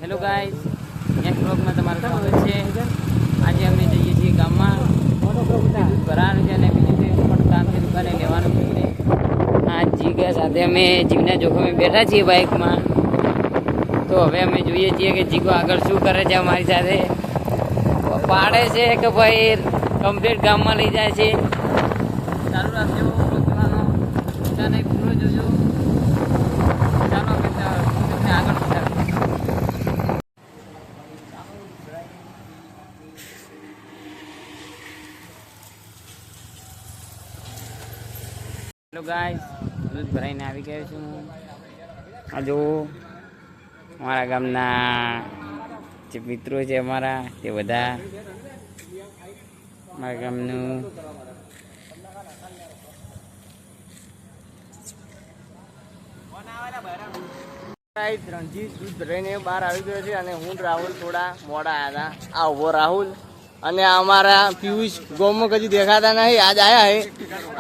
Hello guys, next બ્લોગમાં તમારું સ્વાગત છે. આજે અમે જઈએ છીએ ગામમાં દૂધ ભરાવાનું છે અને બીજું પણ કામથી દુકાને લેવાનું છે. આ જીગા સાથે અમે જીવના જોખમે બેઠા છીએ બાઇકમાં. તો હવે અમે જોઈએ છીએ કે જીગો આગળ શું કરે છે. અમારી સાથે પાડે છે કે ભાઈ કમ્પ્લીટ ગામમાં લઈ જાય છે. ચાલુ રાખજો જોવાનો, નહીં પૂરો જોજો. ચાલો અમે તમને આગળ વધારીએ. હેલો ગાઈસ, દૂધ ભરાઈને આવી ગયો છું. આ જો અમારા ગામના જે મિત્રો છે અમારા, તે બધા અમારા ગામનું રણજીત દૂધ ભરાઈને બહાર આવી ગયો છે અને હું રાહુલ થોડા મોડા આવ્યા હતા. આ ઉભો રાહુલ અને અમારા પિયુષ ગોમમાં કદી દેખાતા નહીં, આજ આવ્યા છે.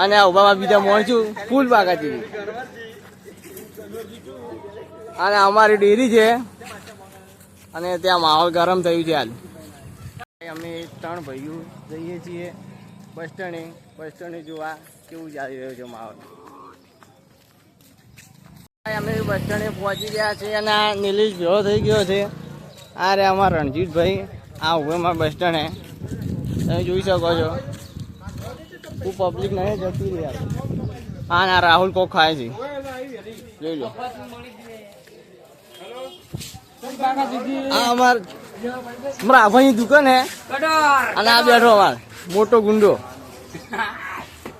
અને આ ઉભામાં બીજા મોણશું ફૂલ બાગા જેવી. અને અમારી ડેરી છે અને ત્યાં માહોલ ગરમ થયું છે. હાલ અમે 3 ભાઈઓ જઈએ છીએ બસ સ્ટેન્ડે જોવા કેવું ચાલી રહ્યું છે માહોલ. અમે બસ સ્ટેન્ડે પહોંચી ગયા છીએ અને આ નીલેશ ભેળો થઈ ગયો છે. આ રે અમારા રણજીતભાઈ, આ ઉભો અમારા બસ સ્ટેન્ડે તમે જોઈ શકો છો. ખૂબ પબ્લિક નહીં જતી રહી. હા ના રાહુલ કોક ખાય છે, જોઈ લો. આ અમારા આભાની દુકાન હે અને આ બેઠો અમાર મોટો ગુંડો.